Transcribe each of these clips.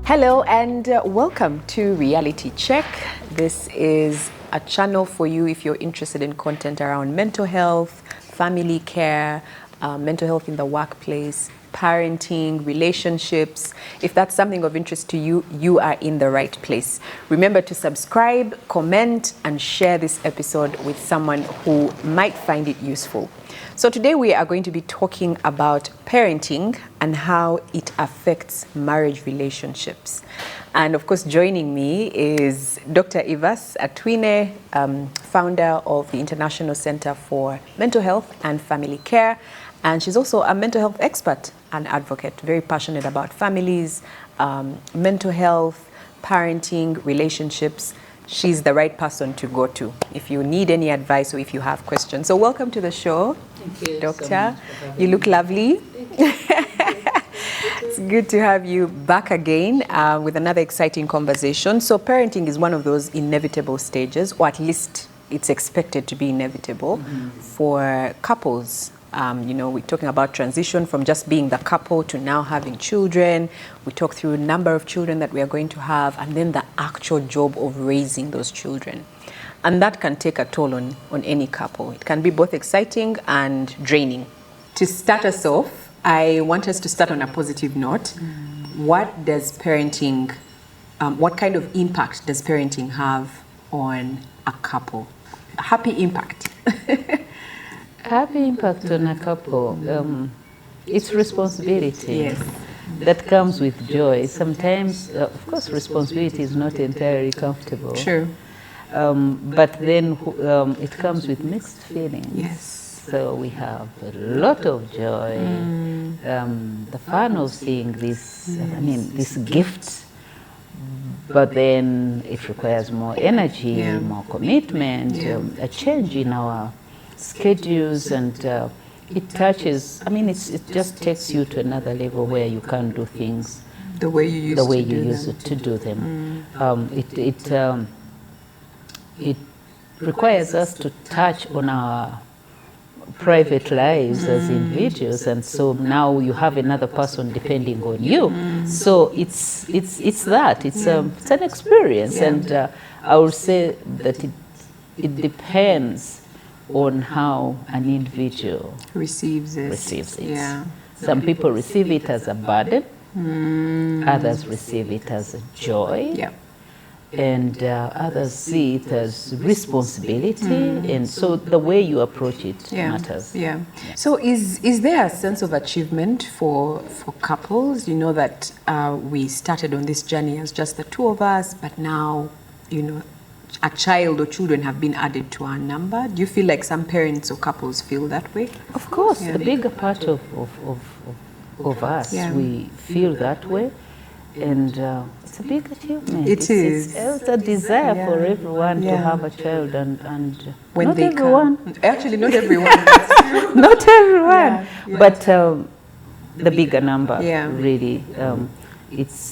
Hello and welcome to Reality Check. This is a channel for you if you're interested in content around mental health, family care, mental health in the workplace, parenting, relationships. If that's something of interest to you, you are in the right place. Remember to subscribe, comment, and share this episode with someone who might find it useful. So today we are going to be talking about parenting and how it affects marriage relationships. And of course, joining me is Dr. Evas and Mwine, founder of the International Center for Mental Health and Family Care. And she's also a mental health expert and advocate, very passionate about families, mental health, parenting, relationships. She's the right person to go to if you need any advice or if you have questions. So welcome to the show, Thank you, Doctor. You look lovely. It's good to have you back again with another exciting conversation. So parenting is one of those inevitable stages, or at least it's expected to be inevitable for couples. We're talking about transition from just being the couple to now having children. We talk through a number of children that we are going to have, and then the actual job of raising those children. And that can take a toll on any couple. It can be both exciting and draining. To start us off, I want us to start on a positive note. What does parenting, what kind of impact does parenting have on a couple? A happy impact. Happy impact on a couple. It's responsibility. Yes. That comes with joy. Sometimes, of course, responsibility is not entirely comfortable. True. But then it comes with mixed feelings. Yes. So we have a lot of joy. The fun of seeing this, this gift. But then it requires more energy, more commitment, a change in our schedules, and it touches, it just takes you to another level where you can't do things the way you used to do them. It requires us to touch on our private lives as individuals, and so now you have another person depending on you. So it's an experience, and I would say that it depends on how an individual receives it. Yeah. Some people receive it as a burden, others receive it as a joy, and others see it as responsibility, and so the way you approach it matters. Yeah. So is there a sense of achievement for couples? You know that we started on this journey as just the two of us, but now, a child or children have been added to our number. Do you feel like some parents or couples feel that way? Of course, the bigger part of us, we feel that way, and it's a big achievement. It's a desire for everyone to have a child, and when not they everyone. Come. Actually, not everyone. Not everyone, but the bigger number, really.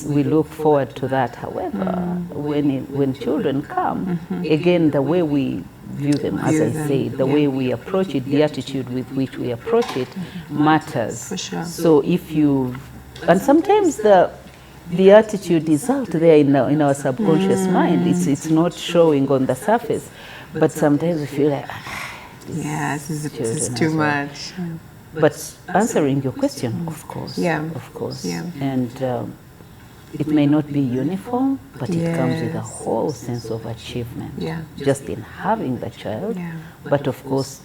We look forward to that. However, when children come, again, the way we view them, as I say, the way we approach it, the attitude with which we approach it matters. For sure. So and sometimes the attitude is out there in our subconscious mind. It's not showing on the surface, but sometimes we feel like, this is too much. But answering your question, of course, and it may not be uniform, but it comes with a whole sense of achievement, just in having the child, but of course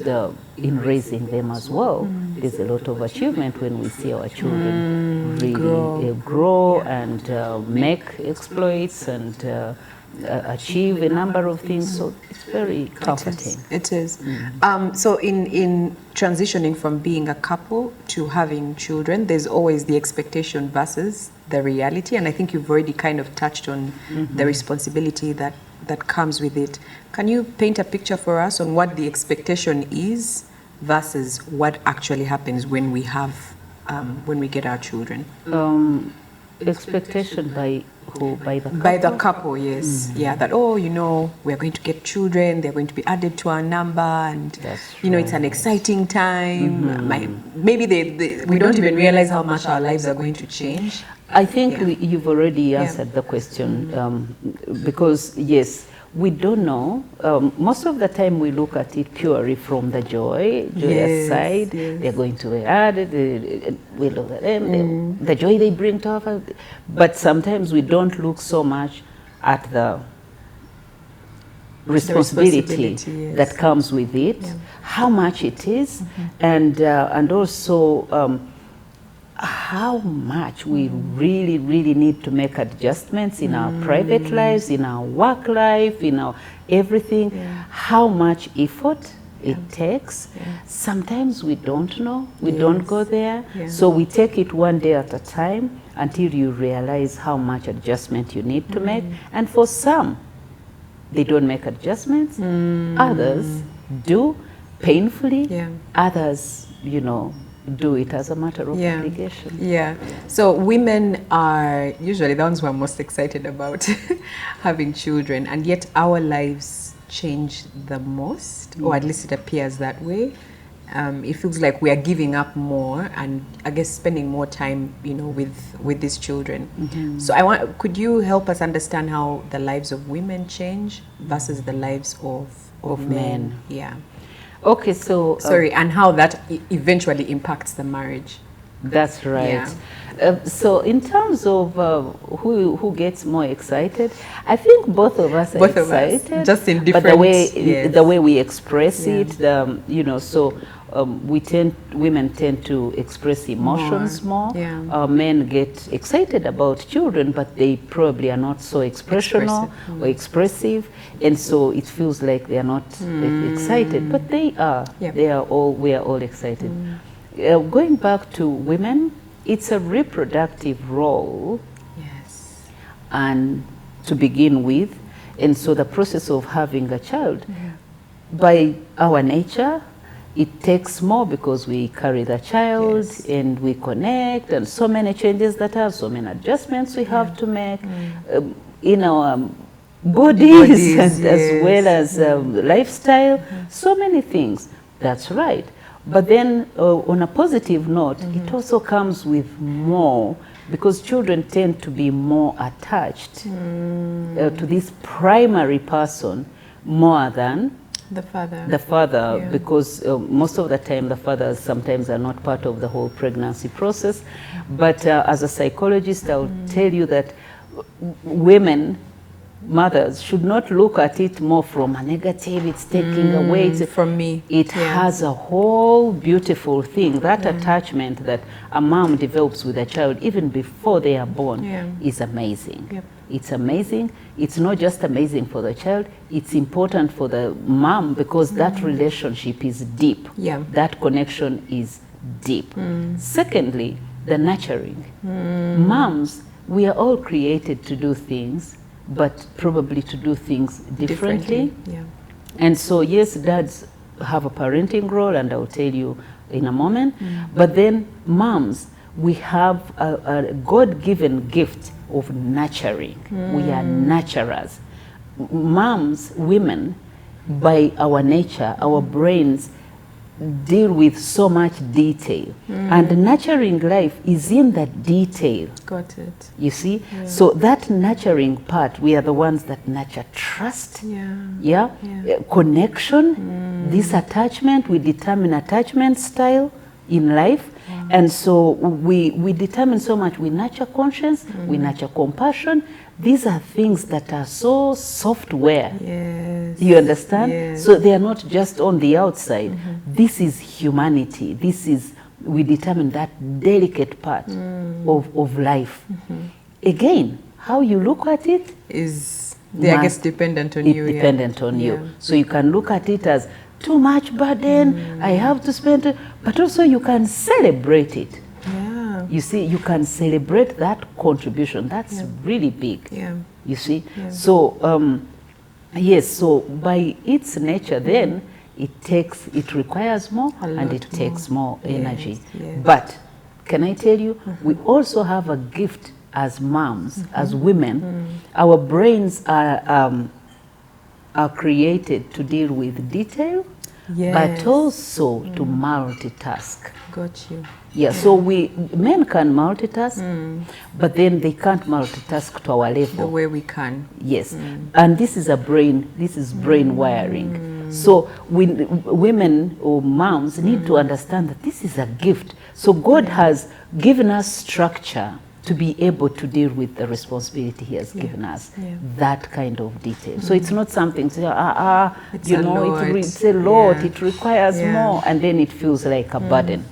in raising them as well. There's a lot of achievement when we see our children really grow and make exploits and achieve a number of things, so it's very comforting. It is. So in transitioning from being a couple to having children, there's always the expectation versus the reality, and I think you've already kind of touched on the responsibility that comes with it. Can you paint a picture for us on what the expectation is versus what actually happens when we get our children? Expectation by by the couple? By the couple, yes. Yeah, that, oh, you know, we're going to get children, they're going to be added to our number, and, you know, it's an exciting time. Maybe we don't even realize how much our lives are going to change. I think you've already answered the question, because, yes, we don't know. Most of the time we look at it purely from the joyous side. They're going to be added, we look at them, the joy they bring to our family. But sometimes we don't look so much at the responsibility that comes with it, how much it is, and also how much we really need to make adjustments in our private lives, in our work life, in our everything, how much effort it takes. Sometimes we don't know, we don't go there, so we take it one day at a time until you realize how much adjustment you need to make. And for some, they don't make adjustments, others do painfully, others, you know, do it as a matter of obligation. So women are usually the ones who are most excited about having children, and yet our lives change the most, or at least it appears that way. It feels like we are giving up more, and I guess spending more time, you know, with these children. So could you help us understand how the lives of women change versus the lives of men? Okay, so... and how that eventually impacts the marriage. That's right. So in terms of who gets more excited, I think both of us are excited. Just in different... But the way we express it, you know, so women tend to express emotions more. Men get excited about children, but they probably are not so expressional or expressive, and so it feels like they are not excited, but they are. We are all excited. Going back to women, it's a reproductive role, and to begin with, and so the process of having a child, by our nature, it takes more because we carry the child and we connect, and so many changes that have, so many adjustments we have to make in our bodies and as well as lifestyle, so many things. That's right. But then on a positive note, it also comes with more, because children tend to be more attached to this primary person more than the father, because most of the time the fathers sometimes are not part of the whole pregnancy process. But as a psychologist, I'll tell you that women, mothers, should not look at it more from a negative, it's taking away from me. It has a whole beautiful thing. That attachment that a mom develops with a child even before they are born is amazing. It's amazing. It's not just amazing for the child, it's important for the mom, because that relationship is deep. That connection is deep. Secondly, the nurturing. Moms, we are all created to do things, but probably to do things differently. And so, yes, dads have a parenting role, and I'll tell you in a moment. But then moms, we have a God-given gift of nurturing. We are nurturers. Moms, women, by our nature, our brains deal with so much detail, and nurturing life is in that detail. Got it. You see, so that nurturing part, we are the ones that nurture trust, connection, this attachment. We determine attachment style in life, and so we determine so much. We nurture conscience, we nurture compassion. These are things that are so software. You understand? So they are not just on the outside. This is humanity. This is, we determine that delicate part of life. Again, how you look at it is, I guess, dependent on you. Dependent on you. So you can look at it as too much burden, I have to spend it, but also you can celebrate it. You see, you can celebrate that contribution. That's really big. You see, so yes. So by its nature, then it requires more, and it takes more energy. But can I tell you, we also have a gift as moms, as women, our brains are created to deal with detail, but also to multitask. Got you. Yeah, so men can multitask, but then they can't multitask to our level. The way we can. Yes, and this is brain wiring. So women or moms need to understand that this is a gift. So God has given us structure to be able to deal with the responsibility He has given us, that kind of detail. So it's not something, it's a lot, it requires more, and then it feels like a burden.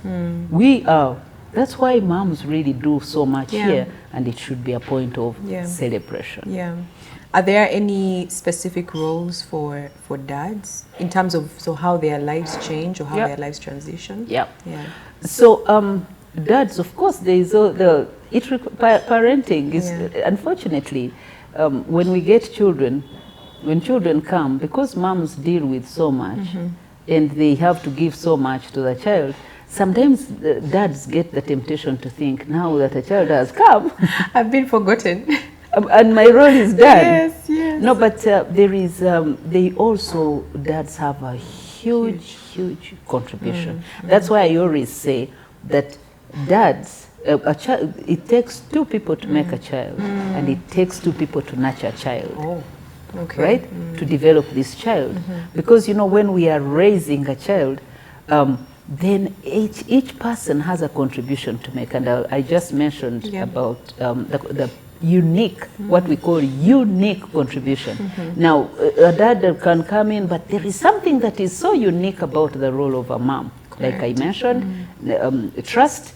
That's why moms really do so much here, and it should be a point of celebration. Yeah. Are there any specific roles for dads in terms of how their lives change or how their lives transition? Yeah. So dads, of course, there is parenting is unfortunately when we get children, when children come, because moms deal with so much and they have to give so much to the child. Sometimes dads get the temptation to think, now that a child has come, I've been forgotten. And my role is done. Yes. No, but there is, dads have a huge contribution. That's why I always say that dads, it takes two people to make a child, and it takes two people to nurture a child. Oh, okay. Right? To develop this child. Because, when we are raising a child, then each person has a contribution to make. And I just mentioned about the unique, what we call unique contribution. Now, a dad can come in, but there is something that is so unique about the role of a mom. Correct. Like I mentioned, trust,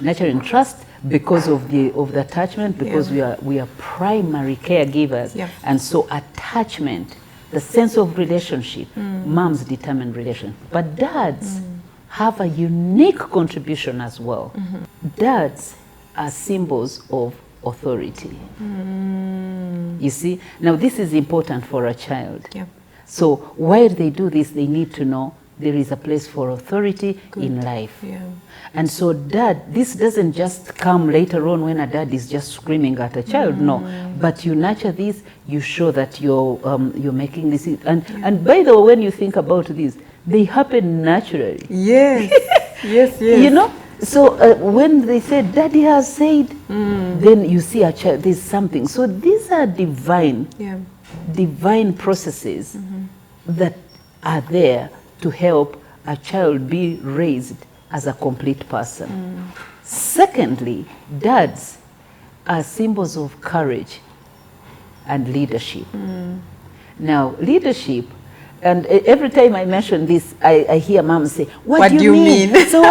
nurturing trust because of the attachment, because we are primary caregivers, and so attachment, the sense of relationship, moms determine relationship, but dads have a unique contribution as well. Dads are symbols of authority. You see, now this is important for a child. So while they do this, they need to know there is a place for authority in life. And so this doesn't just come later on when a dad is just screaming at a child, no. But you nurture this, you show that you're making this. And by the way, when you think about this, they happen naturally. Yes. Yes. So when they say, Daddy has said, then you see a child, there's something. So these are divine processes that are there to help a child be raised as a complete person. Secondly, dads are symbols of courage and leadership. Now, leadership, and every time I mention this, I hear moms say, what do you mean? So,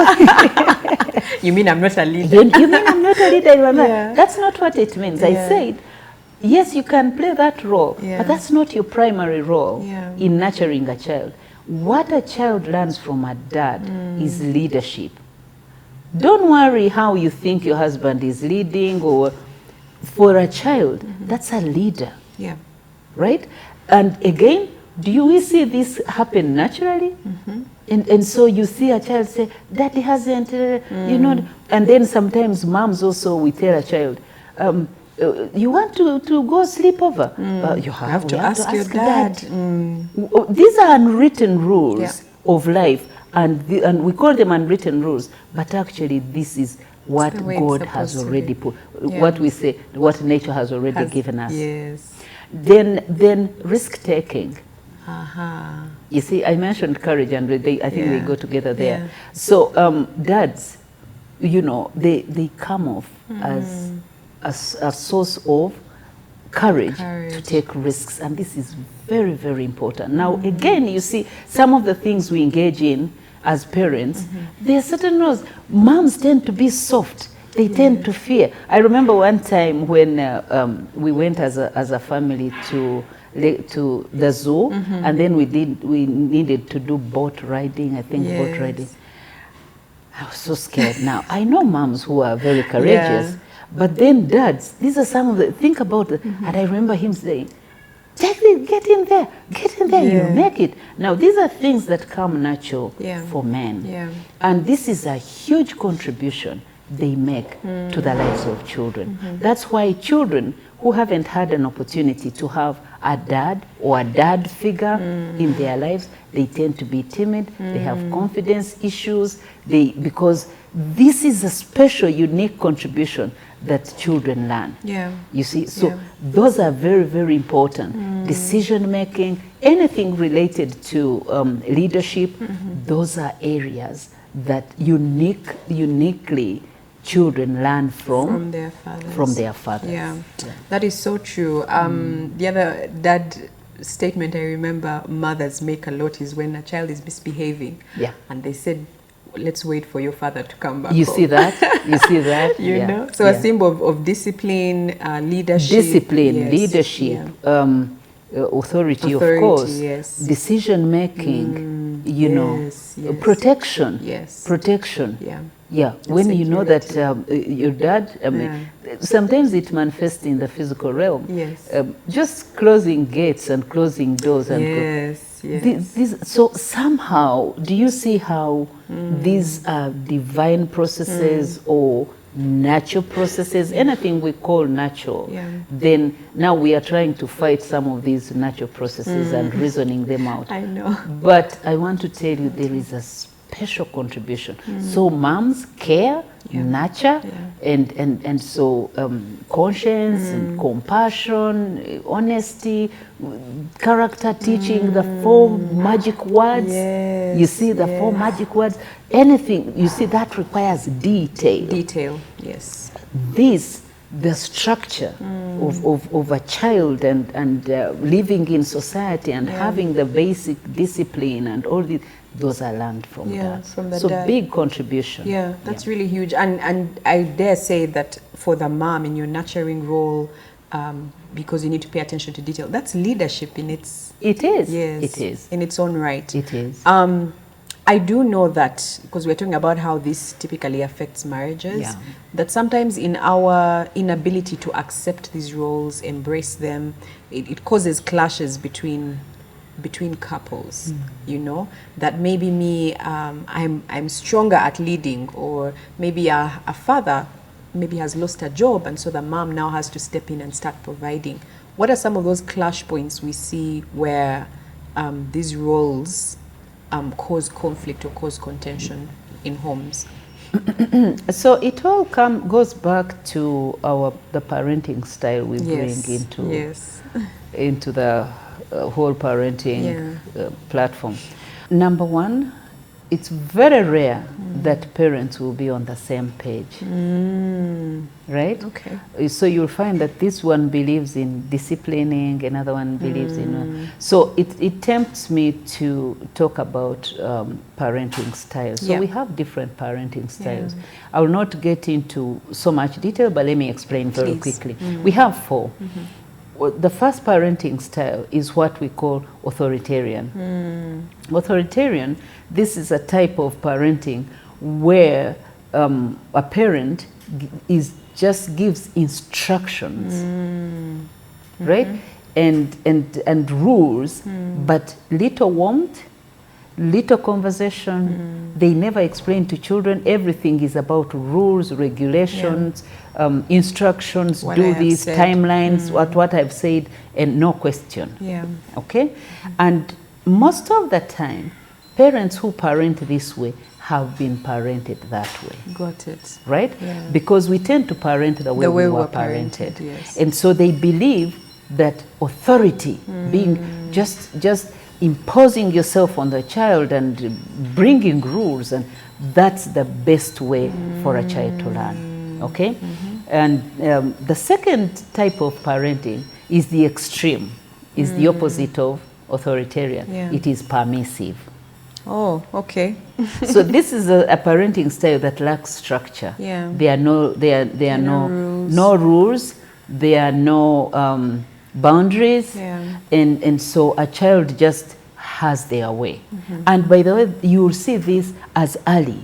you mean I'm not a leader? You mean I'm not a leader? That's not what it means. I said, yes, you can play that role, but that's not your primary role in nurturing a child. What a child learns from a dad is leadership. Don't worry how you think your husband is leading, or for a child, that's a leader. Right? And again, do we see this happen naturally? And so you see a child say, Daddy hasn't, and then sometimes moms also, we tell a child, you want to go sleep over? You have to ask your dad. These are unwritten rules of life, and we call them unwritten rules, but actually this is what God has already put, what we say, what nature has already given us. Then risk-taking. You see, I mentioned courage, and I think they go together there. So dads, they come off as a source of courage to take risks, and this is very, very important. Now, again, you see, some of the things we engage in as parents, there are certain roles. Moms tend to be soft. They tend to fear. I remember one time when we went as a family to the zoo, and then we needed to do boat riding. I think boat riding. I was so scared. Now I know moms who are very courageous, but then dads, these are some of the, think about it. And I remember him saying, get in there, you make it. Now these are things that come natural for men, and this is a huge contribution they make to the lives of children. That's why children who haven't had an opportunity to have a dad or a dad figure in their lives, they tend to be timid, they have confidence issues, because this is a special, unique contribution that children learn. You see, so those are very, very important. Decision making, anything related to leadership, those are areas that uniquely children learn from their fathers. Yeah, that is so true. The other dad statement I remember mothers make a lot is when a child is misbehaving, and they said, let's wait for your father to come back you home. See that? You see that? You know? So a symbol of discipline, leadership. Leadership, authority, of course, decision making, you know, protection. Protection. When you know that your dad, I mean, sometimes it manifests in the physical realm. Just closing gates and closing doors. And so somehow, do you see how these are divine processes or natural processes, anything we call natural, then now we are trying to fight some of these natural processes and reasoning them out. I know. But I want to tell you there is a special contribution. So moms care, nurture, and so conscience and compassion, honesty, character teaching, the 4 magic words. You see, the 4 magic words. Anything, you see, that requires detail. The structure of a child and living in society and having the basic discipline and all these, those are learned from that. So dad. Big contribution. That's really huge. And I dare say that for the mom in your nurturing role, because you need to pay attention to detail, that's leadership in its... It is. It is. In its own right. It is. I do know that, because we're talking about how this typically affects marriages, that sometimes in our inability to accept these roles, embrace them, it causes clashes between couples, you know, that maybe me, I'm stronger at leading, or maybe a father maybe has lost a job, and so the mom now has to step in and start providing. What are some of those clash points we see where these roles cause conflict or cause contention in homes? So it all goes back to the parenting style we bring into the whole parenting platform. Number one, it's very rare that parents will be on the same page, right? Okay. So you'll find that this one believes in disciplining, another one believes in... So it tempts me to talk about parenting styles. So we have different parenting styles. I will not get into so much detail, but let me explain very quickly. We have 4. The first parenting style is what we call authoritarian. Authoritarian, this is a type of parenting where a parent just gives instructions, right? And rules, but little warmth, little conversation. They never explain to children. Everything is about rules, regulations, instructions, do this, timelines, what I've said, and no question. Okay? And most of the time, parents who parent this way have been parented that way. Got it. Right? Because we tend to parent the way we were parented. And so they believe that authority, being just imposing yourself on the child and bringing rules, and that's the best way for a child to learn. Okay? And the second type of parenting is the extreme, is the opposite of authoritarian. It is permissive. Oh, okay. So this is a parenting style that lacks structure. There are no rules. There are no boundaries, and so a child just has their way. And by the way, you will see this as early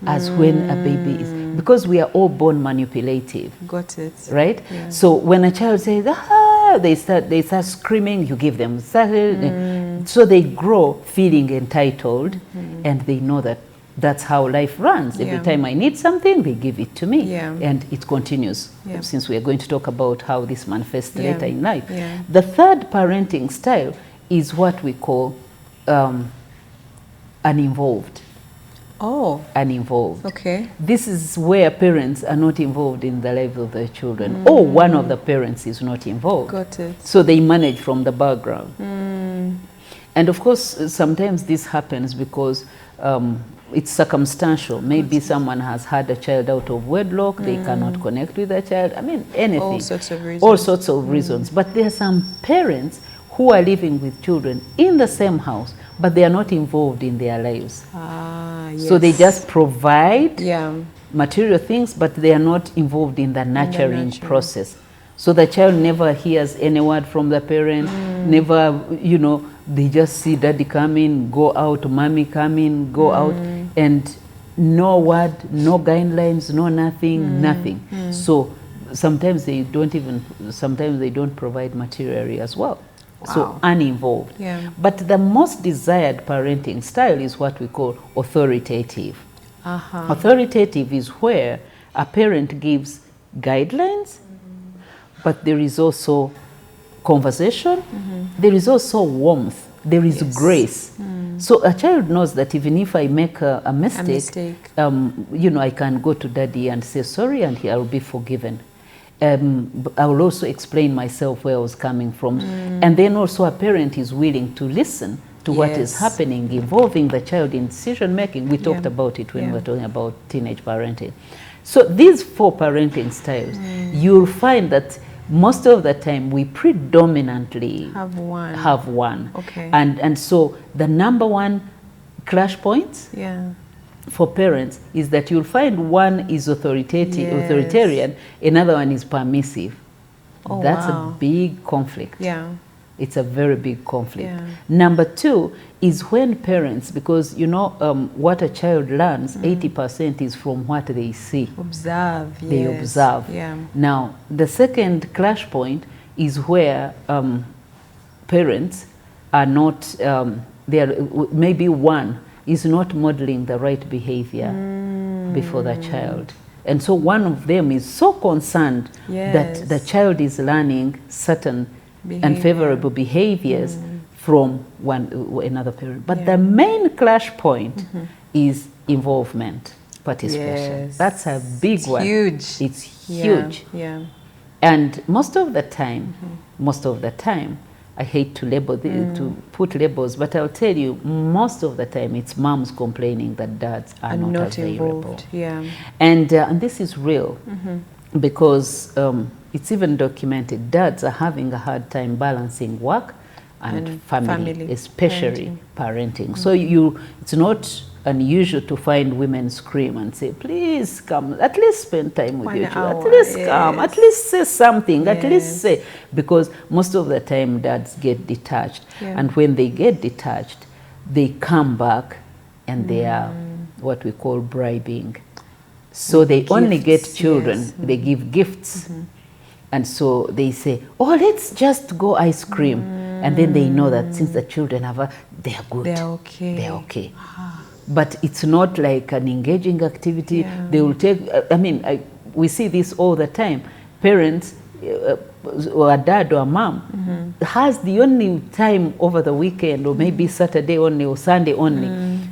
as when a baby is, because we are all born manipulative. Got it. Right? So when a child says, they start screaming, you give them, so they grow feeling entitled, and they know that that's how life runs. Every time I need something, they give it to me. And it continues, since we are going to talk about how this manifests later in life. The third parenting style is what we call uninvolved. Oh. Uninvolved. Okay. This is where parents are not involved in the lives of their children, or one of the parents is not involved. Got it. So they manage from the background. And of course, sometimes this happens because it's circumstantial. Maybe someone has had a child out of wedlock, they cannot connect with the child. I mean, anything. All sorts of reasons. All sorts of reasons. But there are some parents who are living with children in the same house, but they are not involved in their lives. So they just provide material things, but they are not involved in the nurturing process. So the child never hears any word from the parent, never, you know, they just see daddy come in, go out, mommy come in, go out, and no word, no guidelines, no nothing, nothing. So sometimes they don't provide material as well. Wow. So uninvolved. But the most desired parenting style is what we call authoritative. Authoritative is where a parent gives guidelines, but there is also conversation, there is also warmth, there is grace. So a child knows that even if I make a mistake, you know, I can go to daddy and say sorry, and I will be forgiven. I will also explain myself where I was coming from. And then also a parent is willing to listen to what is happening, involving the child in decision making. We talked about it when we were talking about teenage parenting. So these 4 parenting styles, you'll find that most of the time we predominantly have one. Okay. And so the number one clash points for parents is that you'll find one is authoritarian, another one is permissive. That's a big conflict. It's a very big conflict. Number 2 is when parents, because you know what a child learns, 80% is from what they see. They observe. Now, the second clash point is where parents are not, maybe one is not modeling the right behavior before the child. And so one of them is so concerned that the child is learning certain unfavorable behaviors from another parent. But the main clash point is involvement, participation. That's a big one. Huge. It's huge. And most of the time, I hate to label to put labels, but I'll tell you, most of the time it's moms complaining that dads are not available. And this is real because it's even documented. Dads are having a hard time balancing work and family, especially parenting. So it's not unusual to find women scream and say, please come, at least spend time with your children, at least come, at least say something, at least say, because most of the time dads get detached. And when they get detached, they come back and they are what we call bribing. So they only get children, they give gifts. And so they say, oh, let's just go ice cream. And then they know that since the children they are good. They're okay. But it's not like an engaging activity. They will take, we see this all the time. Parents, or a dad or a mom, has the only time over the weekend, or maybe Saturday only or Sunday only.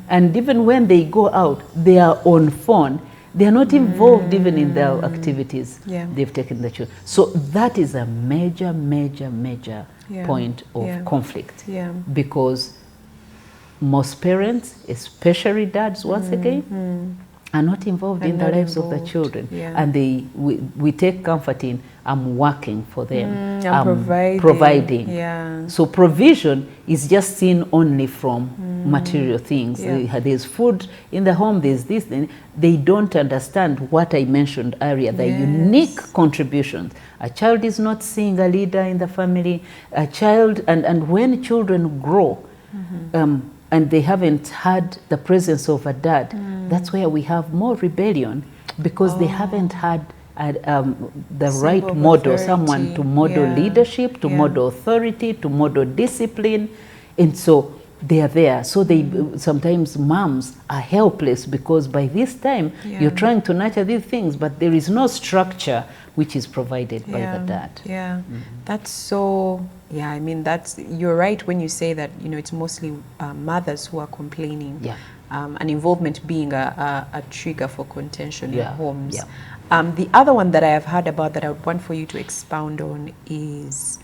And even when they go out, they are on phone. They are not involved even in their activities. They've taken the children. So that is a major point of conflict. Because most parents, especially dads once again, are not involved in the lives of the children. And we take comfort in, I'm working for them, I'm providing. So provision is just seen only from material things. There's food in the home, there's this. They don't understand what I mentioned earlier, the unique contributions. A child is not seeing a leader in the family. A child, and when children grow, and they haven't had the presence of a dad, that's where we have more rebellion, because they haven't had the right model, someone to model leadership, to model authority, to model discipline. And so they are there. So they sometimes moms are helpless because by this time you're trying to nurture these things, but there is no structure which is provided by the dad. Yeah, that's so. Yeah, I mean you're right when you say that it's mostly mothers who are complaining. Yeah. And involvement being a trigger for contention in homes. Yeah. The other one that I have heard about that I would want for you to expound on is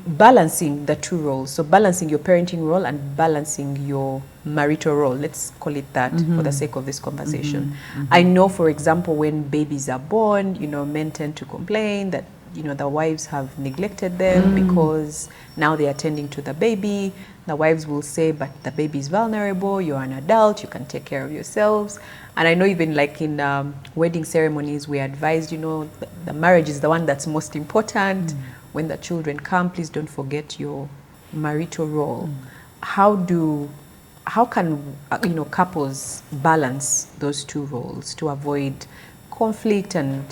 balancing the two roles. So balancing your parenting role and balancing your marital role. Let's call it that for the sake of this conversation. I know, for example, when babies are born, men tend to complain that the wives have neglected them because now they are tending to the baby. The wives will say, but the baby is vulnerable, you're an adult, you can take care of yourselves. And I know even like in wedding ceremonies, we advised, the marriage is the one that's most important. When the children come, please don't forget your marital role. How can couples balance those two roles to avoid conflict and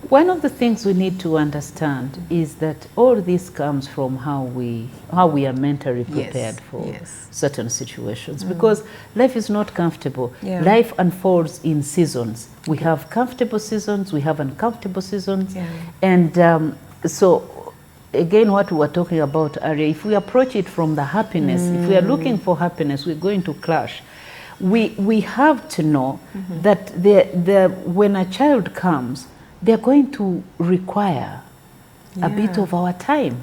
One of the things we need to understand is that all this comes from how we are mentally prepared for certain situations, because life is not comfortable. Life unfolds in seasons. We have comfortable seasons, we have uncomfortable seasons, and so again, what we were talking about earlier, if we approach it from the happiness, if we are looking for happiness, we're going to clash. We have to know that when a child comes, they're going to require a bit of our time.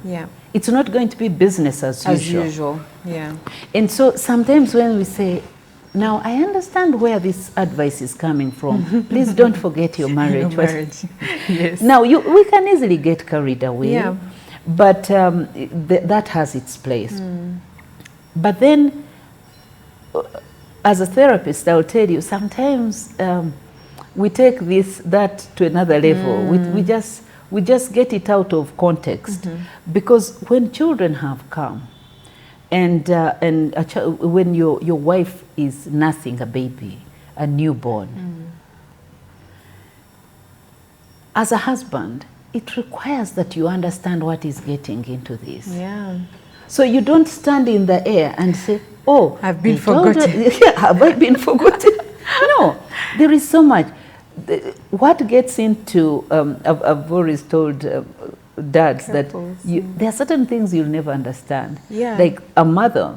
It's not going to be business as usual. And so sometimes when we say, now I understand where this advice is coming from. Please don't forget your marriage. Now we can easily get carried away, but that has its place. But then, as a therapist, I'll tell you, sometimes we take that to another level. We just get it out of context, because when children have come, and when your wife is nursing a baby, a newborn, as a husband, it requires that you understand what is getting into this. So you don't stand in the air and say, "Oh, I've been forgotten." Have I been forgotten? No, there is so much. What gets into, I've always told dads that there are certain things you'll never understand. Like a mother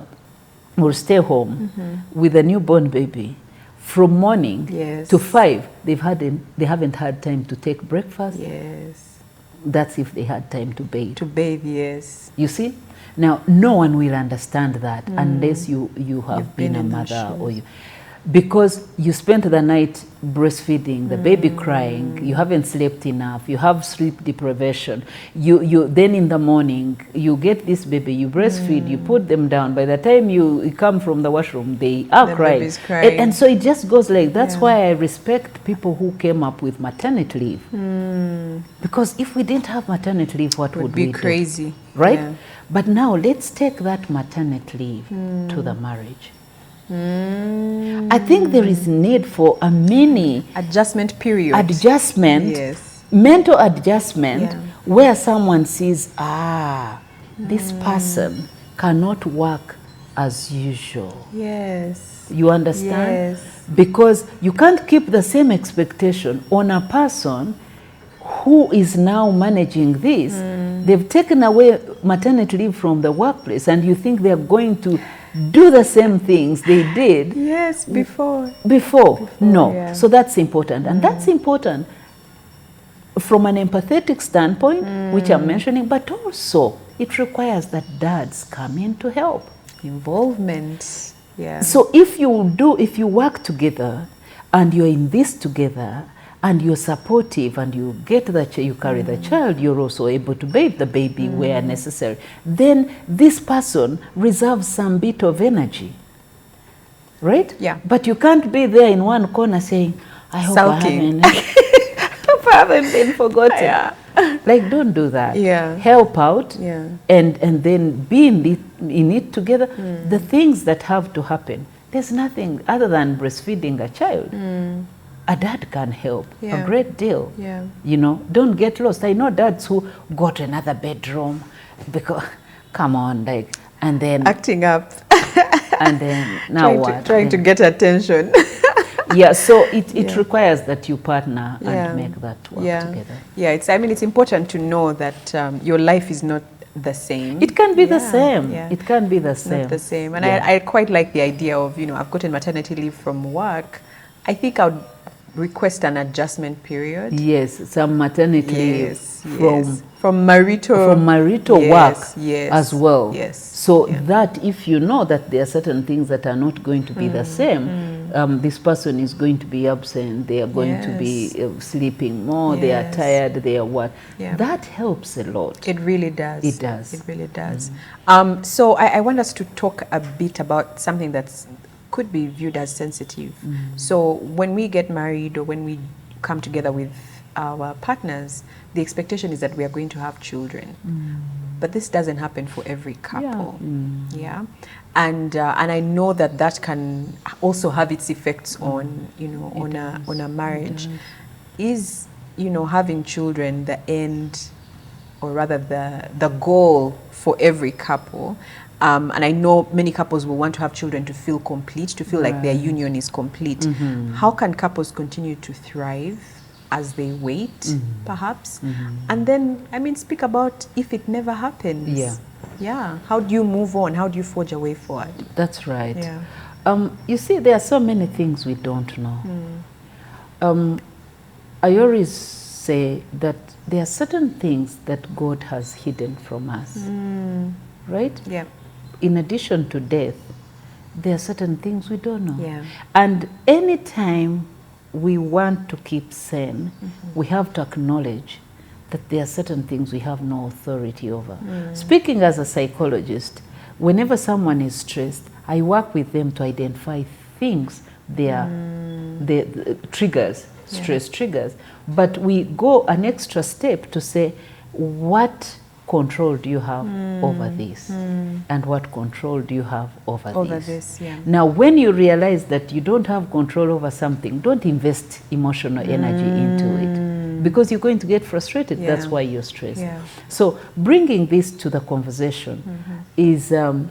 will stay home with a newborn baby from morning to 5. They haven't had time to take breakfast. That's if they had time to bathe. You see? Now, no one will understand that unless you have been a mother or you. Because you spent the night breastfeeding, the baby crying, you haven't slept enough, you have sleep deprivation. Then in the morning, you get this baby, you breastfeed, you put them down. By the time you come from the washroom, they are crying. And so it just goes like, that's why I respect people who came up with maternity leave. Because if we didn't have maternity leave, what would we do? It would be crazy. Right? But now let's take that maternity leave to the marriage. I think there is need for a mini adjustment period. Mental adjustment, where someone sees, this person cannot work as usual. You understand? Because you can't keep the same expectation on a person who is now managing this. They've taken away maternity leave from the workplace, and you think they're going to do the same things they did before. No. So that's important, and that's important from an empathetic standpoint, which I'm mentioning, but also it requires that dads come in to help. Involvement. So if you work together and you're in this together, and you're supportive, and you get you carry the child, you're also able to bathe the baby where necessary, then this person reserves some bit of energy, right? But you can't be there in one corner saying, I hope I haven't been forgotten. Like, don't do that. Help out, and then be in it together. The things that have to happen, there's nothing other than breastfeeding a child. A dad can help a great deal. Don't get lost. I know dads who got another bedroom because, come on, like, And then acting up. And then now trying to get attention. Yeah, so it requires that you partner and make that work together. Yeah, it's important to know that your life is not the same. It can be the same. It can be the same. Not the same. And I quite like the idea of, I've gotten maternity leave from work. I think I would request an adjustment period. Yes, some maternity leave from marital work as well. Yes. So that if you know that there are certain things that are not going to be the same, this person is going to be absent, they are going to be sleeping more, they are tired, they are what. That helps a lot. It really does. It does. It really does. So I want us to talk a bit about something that's could be viewed as sensitive. So when we get married or when we come together with our partners, the expectation is that we are going to have children. But this doesn't happen for every couple. And I know that can also have its effects on on a marriage. Is having children the end, or rather the goal for every couple? And I know many couples will want to have children to feel complete, to feel like their union is complete. How can couples continue to thrive as they wait, perhaps? And then, speak about if it never happens. How do you move on? How do you forge a way forward? That's right. You see, there are so many things we don't know. I always say that there are certain things that God has hidden from us. Right? Yeah. In addition to death, there are certain things we don't know. And anytime we want to keep sane, we have to acknowledge that there are certain things we have no authority over. Speaking as a psychologist, whenever someone is stressed, I work with them to identify things, the triggers, stress triggers. But we go an extra step to say, what control do you have over this? And what control do you have over this? Now, when you realize that you don't have control over something, don't invest emotional energy into it, because you're going to get frustrated. That's why you're stressed. So bringing this to the conversation is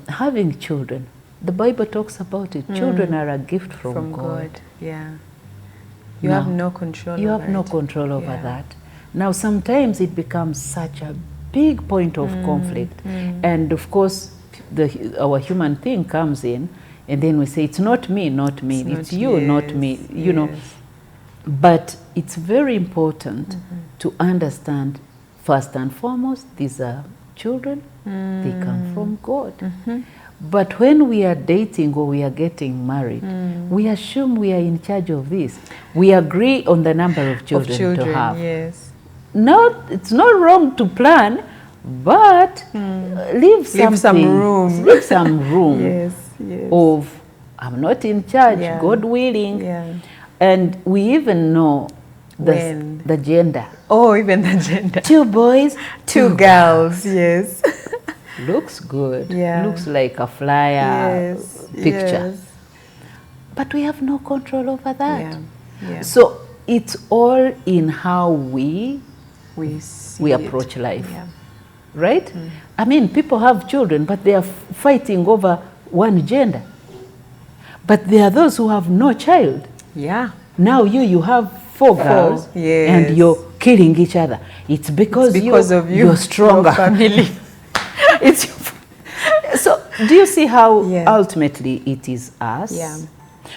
having children. The Bible talks about it. Children are a gift from God. You have no control You have no control over that. Now, sometimes it becomes such a big point of conflict, and of course our human thing comes in, and then we say, it's not me, it's you, not me, you know. But it's very important to understand, first and foremost, these are children, they come from God. But when we are dating or we are getting married, we assume we are in charge of this. We agree on the number of children to have. No, it's not wrong to plan, but leave some room. Leave some room of, I'm not in charge, God willing. And we even know the gender. Oh, even the gender. 2 boys, 2 girls. Yes. Looks good. Looks like a flyer picture. But we have no control over that. So it's all in how we approach life, right? I mean, people have children, but they are fighting over one gender. But there are those who have no child. Now you have 4 girls, and you're killing each other. It's because of you, you're stronger. Your family. So do you see how ultimately it is us?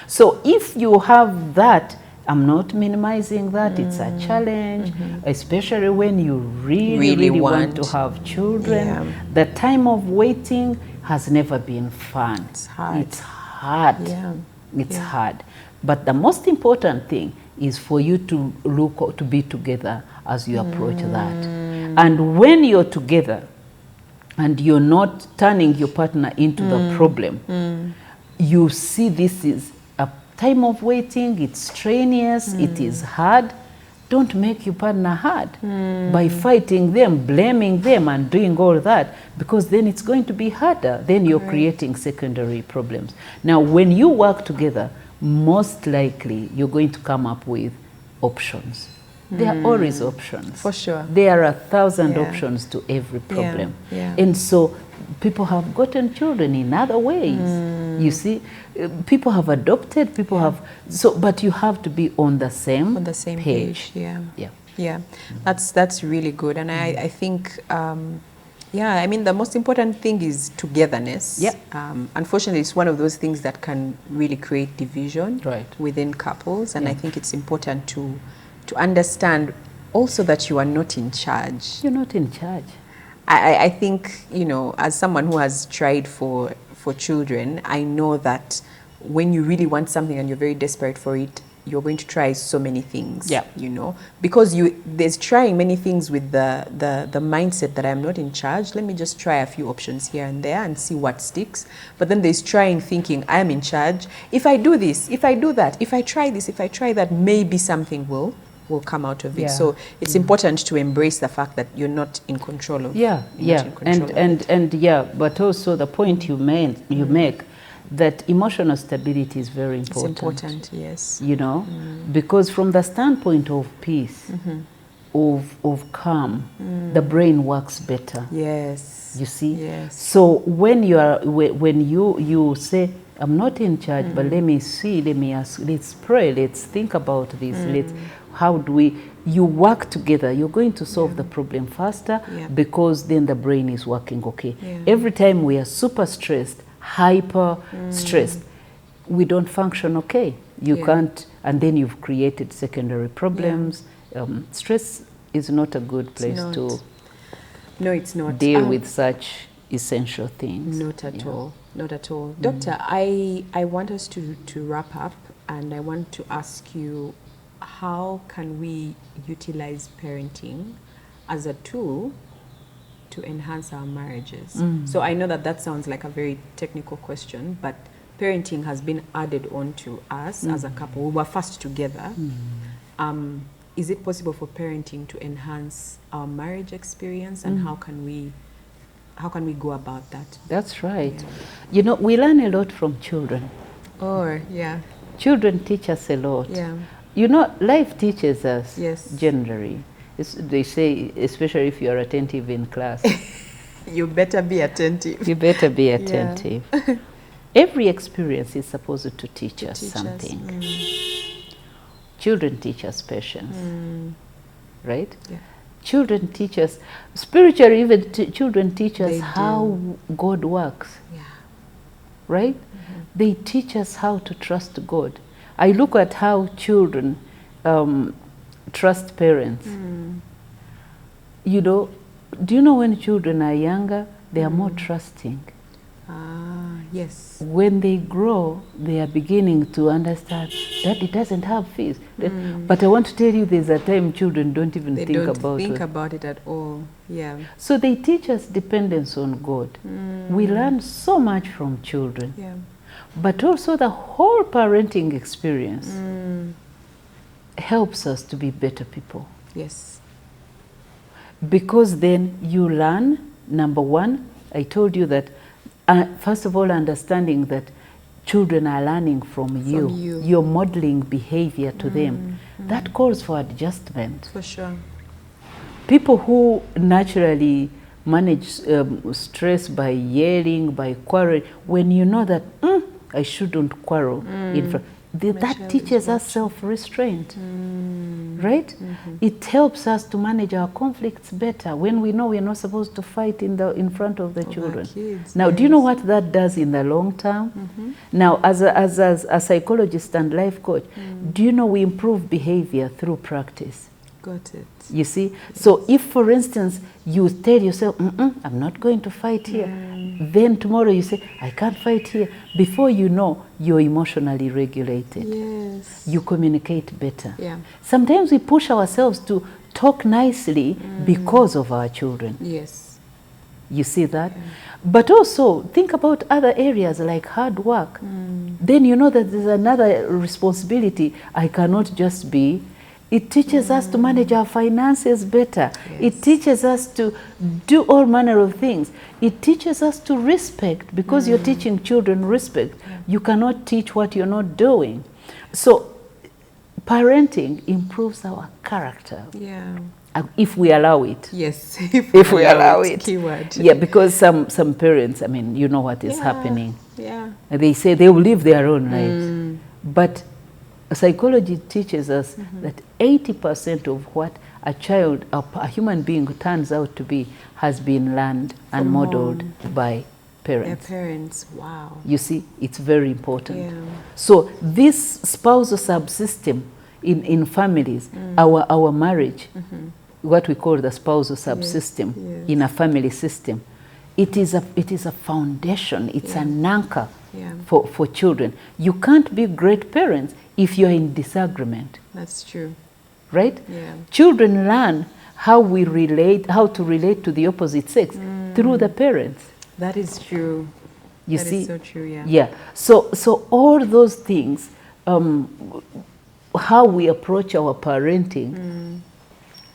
So if you have that, I'm not minimizing that, it's a challenge, especially when you really want to have children. The time of waiting has never been fun. It's hard. It's hard. But the most important thing is for you to be together as you approach that. And when you're together and you're not turning your partner into the problem, you see this is a time of waiting, it's strenuous, it is hard. Don't make your partner hard by fighting them, blaming them, and doing all that, because then it's going to be harder. Then you're creating secondary problems. Now, when you work together, most likely you're going to come up with options. There are always options. For sure. There are 1,000 options to every problem. And so people have gotten children in other ways. You see, people have adopted, people have, but you have to be on the same page. That's really good. And I think, I mean, the most important thing is togetherness. Unfortunately, it's one of those things that can really create division within couples. And I think it's important to understand also that you are not in charge. You're not in charge. I think, you know, as someone who has tried for children, I know that when you really want something and you're very desperate for it, you're going to try so many things, you know, because there's trying many things with the mindset that I'm not in charge. Let me just try a few options here and there and see what sticks. But then there's trying thinking I am in charge. If I do this, if I do that, if I try this, if I try that, maybe something will come out of it. So it's important to embrace the fact that you're not in control of but also the point you make that emotional stability is very important. It's important, yes. You know, because from the standpoint of peace, of calm, the brain works better. Yes. You see? Yes. So when you say, I'm not in charge, but let me see, let me ask, let's pray, let's think about this, how do you work together, you're going to solve the problem faster because then the brain is working okay. Every time we are super stressed, hyper stressed, we don't function okay. You can't, and then you've created secondary problems. Stress is not a good place to deal with such essential things. Not at all. Not at all. Doctor, I want us to wrap up, and I want to ask you, how can we utilize parenting as a tool to enhance our marriages? So I know that sounds like a very technical question, but parenting has been added on to us as a couple. We were first together. Is it possible for parenting to enhance our marriage experience, and how can we go about that? That's right. You know, we learn a lot from children. Children teach us a lot. You know, life teaches us generally. They say, especially if you are attentive in class. You better be attentive. You better be attentive. Every experience is supposed to teach us something. Children teach us patience, right? Children teach us, spiritually even children teach us how God works, right? They teach us how to trust God. I look at how children trust parents. You know, do you know when children are younger, they are more trusting? Yes. When they grow, they are beginning to understand that it doesn't have fees. But I want to tell you, there's a time children don't even think about it at all. So they teach us dependence on God. We learn so much from children. But also the whole parenting experience helps us to be better people. Yes. Because then you learn, number one, I told you that, first of all, understanding that children are learning from you. You're modeling behavior to them. That calls for adjustment. For sure. People who naturally manage stress by yelling, by quarreling, when you know that, I shouldn't quarrel in front. That teaches us self-restraint, right? It helps us to manage our conflicts better when we know we're not supposed to fight in front of the children. Kids, now, do you know what that does in the long term? Now, as a psychologist and life coach, do you know we improve behavior through practice? Got it. You see? So if, for instance, you tell yourself, I'm not going to fight here. Then tomorrow you say, I can't fight here. Before you know, you're emotionally regulated. Yes. You communicate better. Sometimes we push ourselves to talk nicely because of our children. Yes. You see that? But also, think about other areas like hard work. Then you know that there's another responsibility. I cannot just be. It teaches us to manage our finances better. It teaches us to do all manner of things. It teaches us to respect, because you're teaching children respect. You cannot teach what you're not doing. So parenting improves our character. Yeah. If we allow it. Yes. If we allow it. Keyword. Yeah, because some parents, I mean, you know what is happening. Yeah. They say they will live their own lives. But psychology teaches us that 80% of what a child, a human being turns out to be, has been learned and modeled by parents. Their parents, wow. You see, it's very important. Yeah. So this spousal subsystem in families, our marriage, what we call the spousal subsystem in a family system, it is a foundation, it's an anchor for children. You can't be great parents if you're in disagreement. That's true. Right? Yeah. Children learn how to relate to the opposite sex through the parents. That is true. You that see? Is so true, yeah. Yeah. So all those things, how we approach our parenting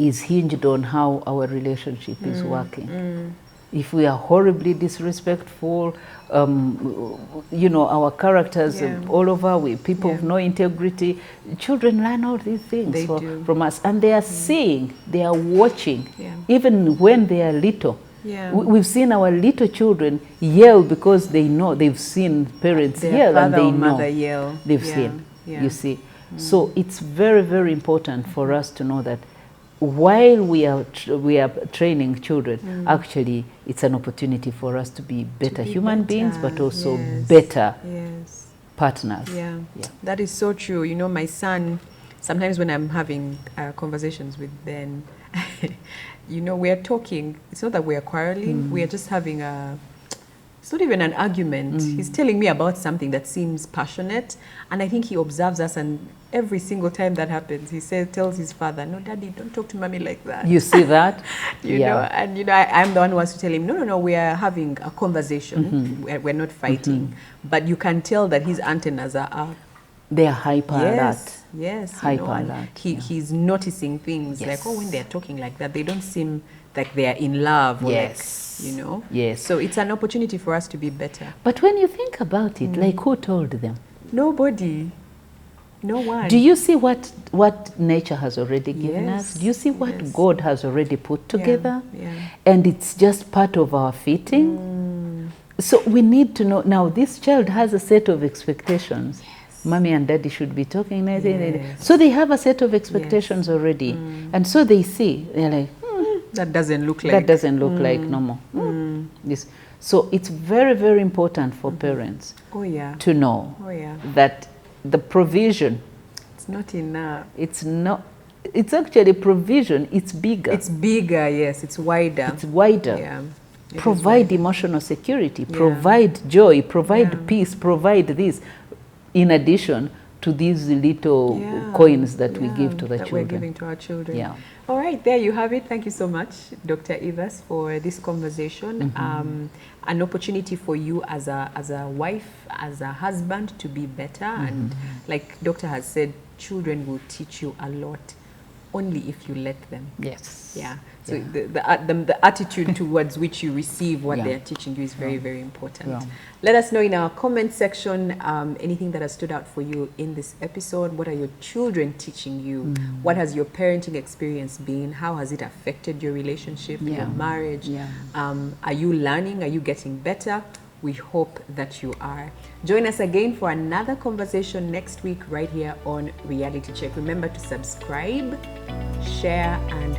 is hinged on how our relationship is working. If we are horribly disrespectful, you know, our characters all over, we people of no integrity, children learn all these things from us. And they are seeing, they are watching, even when they are little. Yeah. We've seen our little children yell because they know, they've seen parents yell and they know. Yell. They've seen, you see. So it's very, very important for us to know that while we are training children, actually it's an opportunity for us to be better human beings, but also better partners. Yeah. That is so true. You know, my son, sometimes when I'm having conversations with Ben, you know, we are talking, it's not that we are quarreling, we are just having it's not even an argument. He's telling me about something that seems passionate, and I think he observes us, and every single time that happens, he tells his father, "No, Daddy, don't talk to Mommy like that." You see that? you know, and you know, I'm the one who has to tell him, no, we are having a conversation. We're not fighting. But you can tell that his antennas are up. They are hyper alert. Yes, hyper alert. He's noticing things like, oh, when they're talking like that, they don't seem like they are in love. Or like, you know. Yes. So it's an opportunity for us to be better. But when you think about it, like who told them? Nobody. No one. Do you see what nature has already given us? Do you see what God has already put together? And it's just part of our fitting. So we need to know, now this child has a set of expectations. Mommy and Daddy should be talking. So they have a set of expectations already. And so they see, they're like, that doesn't look like normal. Yes. So it's very, very important for parents to know that the provision, it's not enough. It's actually provision, it's bigger. It's bigger, yes, it's wider. It's wider. Yeah. Provide emotional security, provide joy, provide peace, provide this, in addition to these little coins that we give to the children. We're giving to our children. Yeah. All right, there you have it. Thank you so much, Dr. Evas, for this conversation. An opportunity for you as a wife, as a husband, to be better. And like Doctor has said, children will teach you a lot only if you let them. Yes. Yeah. So the attitude towards which you receive what they're teaching you is very, very important. Let us know in our comment section anything that has stood out for you in this episode. What are your children teaching you? What has your parenting experience been? How has it affected your relationship, your marriage? Are you learning? Are you getting better? We hope that you are. Join us again for another conversation next week right here on Reality Check. Remember to subscribe, share, and